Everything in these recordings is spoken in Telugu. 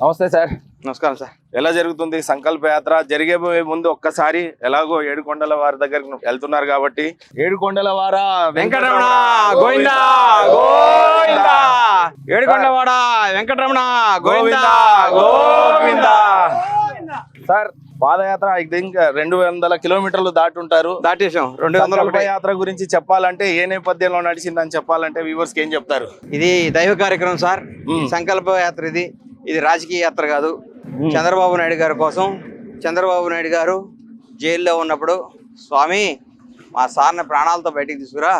నమస్తే సార్. నమస్కారం సార్. ఎలా జరుగుతుంది సంకల్ప యాత్ర? జరిగేపోయే ముందు ఒక్కసారి ఎలాగో ఏడుకొండల వారి దగ్గరకు వెళ్తున్నారు కాబట్టి ఏడుకొండల వార వెంకటరమణ గోవిందా గోవిందా, ఏడుకొండవాడ వెంకటరమణ గోవిందా గోవిందా. సార్ పాదయాత్ర ఐ థింక్ 200 కిలోమీటర్లు దాటుంటారు. దాటేసాం. 201 యాత్ర గురించి చెప్పాలంటే ఏ నేపథ్యంలో నడిచిందని చెప్పాలంటే వ్యూవర్స్ కి ఏం చెప్తారు? ఇది దైవ కార్యక్రమం సార్. సంకల్ప యాత్ర ఇది రాజకీయ యాత్ర కాదు. చంద్రబాబు నాయుడు గారి కోసం, చంద్రబాబు నాయుడు గారు జైల్లో ఉన్నప్పుడు స్వామి మా సార్ని ప్రాణాలతో బయటికి తీసుకురా,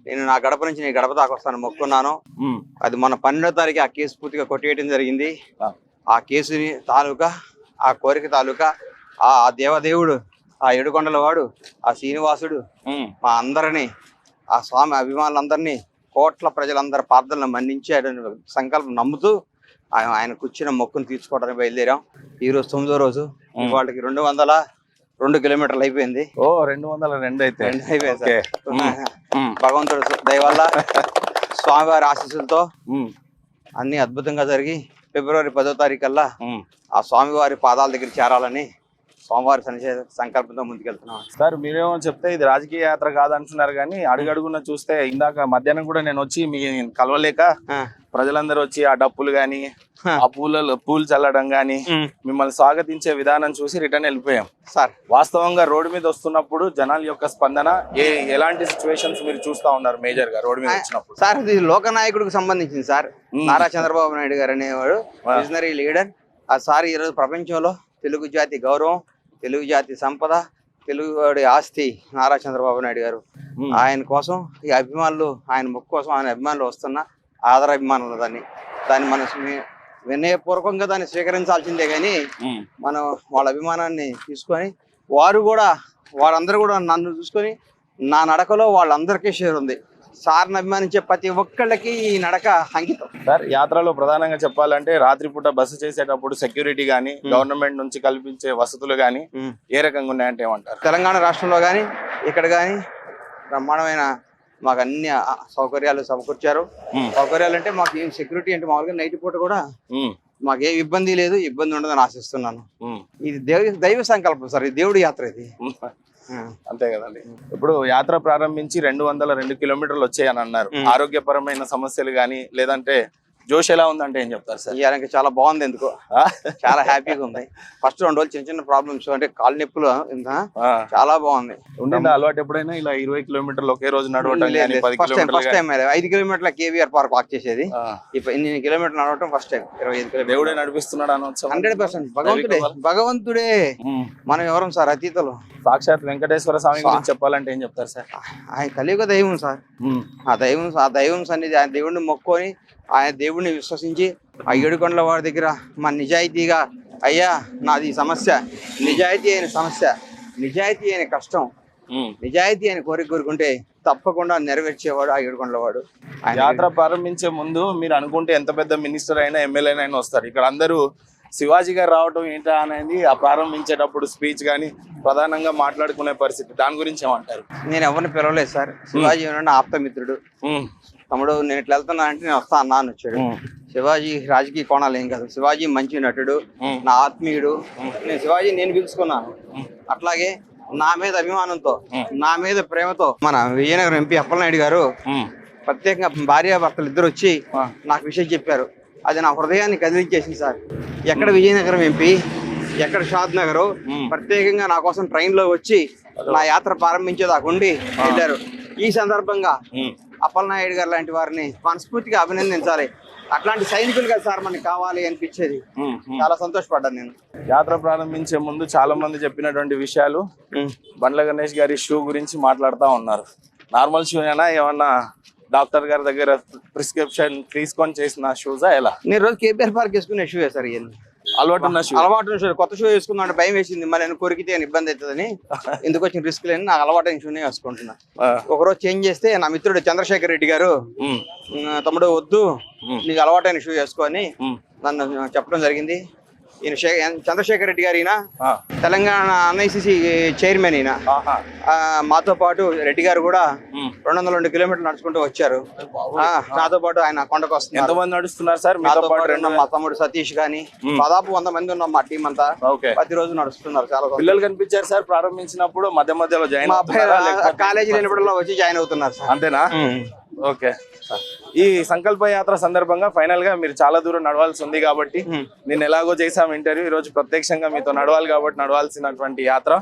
నేను నా గడప నుంచి నీ గడప దాకా వస్తాను మొక్కున్నాను. అది మన 12వ తారీఖు ఆ కేసు పూర్తిగా కొట్టేయడం జరిగింది. ఆ కేసుని తాలూకా, ఆ కోరిక తాలూకా, ఆ దేవదేవుడు, ఆ ఏడుకొండల వాడు, ఆ శ్రీనివాసుడు మా అందరినీ, ఆ స్వామి అభిమానులందరినీ, కోట్ల ప్రజలందరి ప్రార్థనలు మన్నించి ఆయన సంకల్పం నమ్ముతూ ఆయన కూర్చున్న మొక్కును తీర్చుకోవడానికి బయలుదేరాం. ఈ రోజు 9వ రోజు. వాళ్ళకి 202 కిలోమీటర్లు అయిపోయింది. 202 అయితే అయిపోయింది సార్. భగవంతుడు దయ వల్ల స్వామివారి ఆశీస్సులతో అన్ని అద్భుతంగా జరిగి ఫిబ్రవరి 10వ తారీఖు కల్లా ఆ స్వామివారి పాదాల దగ్గర చేరాలని స్వామివారి సంకల్పంతో ముందుకెళ్తున్నాం. సార్ మీరేమో చెప్తే ఇది రాజకీయ యాత్ర కాదంటున్నారు కానీ అడుగడుగున చూస్తే ఇందాక మధ్యాహ్నం కూడా నేను వచ్చి మీ కలవలేక ప్రజలందరూ వచ్చి ఆ డప్పులు గాని, ఆ పూలు చల్లడం గాని, మిమ్మల్ని స్వాగతించే విధానం చూసి రిటర్న్ వెళ్ళిపోయాం సార్. వాస్తవంగా రోడ్డు మీద వస్తున్నప్పుడు జనాల యొక్క స్పందన ఎలాంటి సిచ్యువేషన్స్ మీరు చూస్తా ఉన్నారు మేజర్ గా రోడ్డు మీద వచ్చినప్పుడు? సార్ ఇది లోకనాయకుడికి సంబంధించింది సార్. నారా చంద్రబాబు నాయుడు గారు అనేవాడు విజనరీ లీడర్. ఆ సార్ ఈరోజు ప్రపంచంలో తెలుగు జాతి గౌరవం, తెలుగు జాతి సంపద, తెలుగు ఆస్తి నారా చంద్రబాబు నాయుడు గారు. ఆయన కోసం ఈ అభిమానులు, ఆయన మొక్కు కోసం ఆయన అభిమానులు వస్తున్న ఆదరాభిమానులు దాన్ని మనం వినయపూర్వకంగా దాన్ని స్వీకరించాల్సిందే కానీ మనం వాళ్ళ అభిమానాన్ని తీసుకొని వారందరూ కూడా నన్ను చూసుకొని నా నడకలో వాళ్ళందరికీ షేర్ ఉంది. సార్ని అభిమానించే ప్రతి ఒక్కళ్ళకి ఈ నడక అంకితం. సార్ యాత్రలో ప్రధానంగా చెప్పాలంటే రాత్రిపూట బస్సు చేసేటప్పుడు సెక్యూరిటీ గానీ, గవర్నమెంట్ నుంచి కల్పించే వసతులు గానీ ఏ రకంగా ఉన్నాయంటే ఏమంటారు? తెలంగాణ రాష్ట్రంలో కానీ ఇక్కడ కానీ బ్రహ్మాండమైన మాకు అన్ని సౌకర్యాలు సమకూర్చారు. సౌకర్యాలు అంటే మాకు ఏం సెక్యూరిటీ అంటే మామూలుగా నైట్ పూట కూడా మాకేం ఇబ్బంది లేదు, ఇబ్బంది ఉండదని ఆశిస్తున్నాను. ఇది దైవ సంకల్పం సార్. ఇది దేవుడి యాత్ర. ఇది అంతే కదండి. ఇప్పుడు యాత్ర ప్రారంభించి 202 కిలోమీటర్లు వచ్చాయని అన్నారు. ఆరోగ్యపరమైన సమస్యలు గానీ లేదంటే జోష్ ఎలా ఉందంటే ఏం చెప్తారు సార్? ఇవాళ చాలా బాగుంది. ఎందుకో చాలా హ్యాపీగా ఉంది. ఫస్ట్ 2 రోజులు చిన్న ప్రాబ్లమ్స్ అంటే కాలు నొప్పులు చాలా బాగుంది. ఉండిందా అలవాటు ఎప్పుడైనా ఇలా 20 కిలోమీటర్లు ఒకే రోజు నడవటం? ఫస్ట్ టైం 5 కిలోమీటర్ల కేవీఆర్ పార్క్ వాక్ చేసేది. ఇన్ని కిలోమీటర్లు నడవటం ఫస్ట్ టైం. 25 కిలోమీటర్లు దేవుడే నడిపిస్తున్నాడు అనొచ్చు. 100% భగవంతుడే. మనం ఎవరం సార్? అతీతలు. సాక్షాత్ వెంకటేశ్వర స్వామి గురించి చెప్పాలంటే ఏం చెప్తారు సార్? ఆయన కలియుగ దైవం సార్. ఆ దైవం సన్నిధి, ఆయన దేవుడిని మొక్కుకొని ఆయన దేవుడిని విశ్వసించి ఆ ఏడుకొండల వారి దగ్గర మన నిజాయితీగా, అయ్యా నాది సమస్య, నిజాయితీ అయిన సమస్య, నిజాయితీ అయిన కష్టం, నిజాయితీ అయిన కోరుకుంటే తప్పకుండా నెరవేర్చేవాడు ఆ ఏడుకొండల వాడు. యాత్ర ప్రారంభించే ముందు మీరు అనుకుంటే ఎంత పెద్ద మినిస్టర్ అయినా, ఎమ్మెల్యే అయినా వస్తారు. ఇక్కడ అందరూ శివాజీ గారు రావటం ఏంటా అనేది ఆ ప్రారంభించేటప్పుడు స్పీచ్ కానీ ప్రధానంగా మాట్లాడుకునే పరిస్థితి. దాని గురించి ఏమంటారు? నేను ఎవరిని పిలవలేదు సార్. శివాజీ ఆప్తమిత్రుడు. తమ్ముడు నేను ఇట్లా వెళ్తున్నా అంటే నేను వస్తా అన్నా అని వచ్చాడు. శివాజీ రాజకీయ కోణాలు ఏం కాదు. శివాజీ మంచి నటుడు, నా ఆత్మీయుడు. నేను శివాజీ పిలుచుకున్నాను. అట్లాగే నా మీద అభిమానంతో, నా మీద ప్రేమతో మన విజయనగరం ఎంపీ అప్పలనాయుడు గారు ప్రత్యేకంగా భార్యాభర్తలు ఇద్దరు వచ్చి నాకు విషయం చెప్పారు. అది నా హృదయాన్ని కదిలించేసింది సార్. ఎక్కడ విజయనగరం ఎంపీ, ఎక్కడ షాద్ నగర్ ప్రత్యేకంగా నా కోసం ట్రైన్ లో వచ్చి నా యాత్ర ప్రారంభించేదాకా ఉండి వెళ్ళారు. ఈ సందర్భంగా అప్పలనాయుడు గారు లాంటి వారిని మనస్ఫూర్తిగా అభినందించాలి. అట్లాంటి సైనికులు కదా సార్ మనకి కావాలి అనిపించేది. చాలా సంతోషపడ్డాను నేను. యాత్ర ప్రారంభించే ముందు చాలా మంది చెప్పినటువంటి విషయాలు బండ్ల గణేష్ గారి షూ గురించి మాట్లాడుతూ ఉన్నారు. నార్మల్ షూ అయినా ఏమన్నా డాక్టర్ గారి దగ్గర ప్రిస్క్రిప్షన్ తీసుకొని చేసిన షూజా ఎలా? నేను రోజు కేబీఆర్ పార్క్ వేసుకునే షూ సార్. ఇవన్నీ అలవాటు ఉన్న షూ. కొత్త షూ వేసుకుందాం భయం వేసింది, మరి నేను కొరికితే ఇబ్బంది అవుతుందని ఎందుకు వచ్చిన రిస్క్ లేని నాకు అలవాటైన షూనే వేసుకుంటున్నా. ఒకరోజు చేంజ్ చేస్తే నా మిత్రుడు చంద్రశేఖర్ రెడ్డి గారు, తమ్ముడు వద్దు నీకు అలవాటైన షూ వేసుకొని నన్ను చెప్పడం జరిగింది. ఈయన చంద్రశేఖర్ రెడ్డి గారు, ఈయన ఆ, తెలంగాణ NICC చైర్మన్ ఈయన. ఆహా. మాతో పాటు రెడ్డి గారు కూడా ఉమ్. 202 కిలోమీటర్లు నడుచుకుంటూ వచ్చారు. నాతో పాటు ఆయన కొండకు వస్తున్నారు. ఎంతమంది నడుస్తున్నారు సార్ మీతో నాతో పాటు? పాటు ఉన్న మా తమ్ముడు సతీష్ గాని దాదాపు 100 మంది ఉన్నాం మా టీం అంతా. ఓకే. ప్రతిరోజు నడుస్తున్నారు. చాలా సంతోషం. పిల్లలు కనిపించారు సార్ ప్రారంభించినప్పుడు? మధ్యలో జాయిన్ మా అబ్బాయి కాలేజీ లేనప్పుడల్లా వచ్చి జాయిన్ అవుతున్నారు సార్. అంతేనా? ఓకే. ఈ సంకల్ప యాత్ర సందర్భంగా ఫైనల్ గా మీరు చాలా దూరం నడవాల్సి ఉంది కాబట్టి, నేను ఎలాగో చేసాం ఇంటర్వ్యూ, ఈ రోజు ప్రత్యక్షంగా మీతో నడవాలి కాబట్టి నడవాల్సినటువంటి యాత్ర.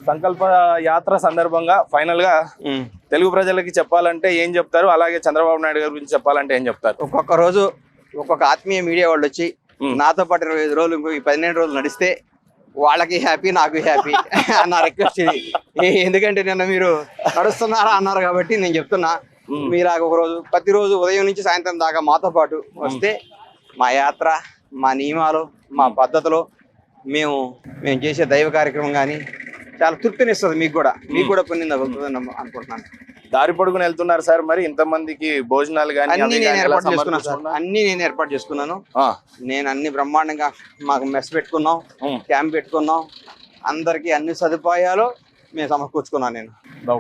సంకల్ప యాత్ర సందర్భంగా ఫైనల్ గా తెలుగు ప్రజలకి చెప్పాలంటే ఏం చెప్తారు? అలాగే చంద్రబాబు నాయుడు గారి గురించి చెప్పాలంటే ఏం చెప్తారు? ఒక్కొక్క రోజు ఒక్కొక్క ఆత్మీయ మీడియా వాళ్ళు వచ్చి నాతో పాటు 25 రోజులు, ఇంకో 15 రోజులు నడిస్తే వాళ్ళకి హ్యాపీ, నాకు హ్యాపీ. నా రిక్వెస్ట్ ఇది. ఎందుకంటే నిన్న మీరు నడుస్తున్నారా అన్నారు కాబట్టి నేను చెప్తున్నా, మీరు ఒక రోజు ప్రతిరోజు ఉదయం నుంచి సాయంత్రం దాకా మాతో పాటు వస్తే మా యాత్ర, మా నియమాలు, మా పద్ధతులు, మేము చేసే దైవ కార్యక్రమం కానీ చాలా తృప్తినిస్తుంది. మీకు కూడా పుణ్యం తగ్గుతుందని అనుకుంటున్నాను. దారి పొడుగున వెళ్తున్నారు సార్, మరి ఇంతమందికి భోజనాలు కానీ అన్ని నేను ఏర్పాటు చేసుకున్నాను సార్. అన్ని నేను ఏర్పాటు చేసుకున్నాను. నేను అన్ని బ్రహ్మాండంగా మాకు మెస్ పెట్టుకున్నాం, క్యాంప్ పెట్టుకున్నాం. అందరికి అన్ని సదుపాయాలు మేము సమకూర్చుకున్నాను నేను.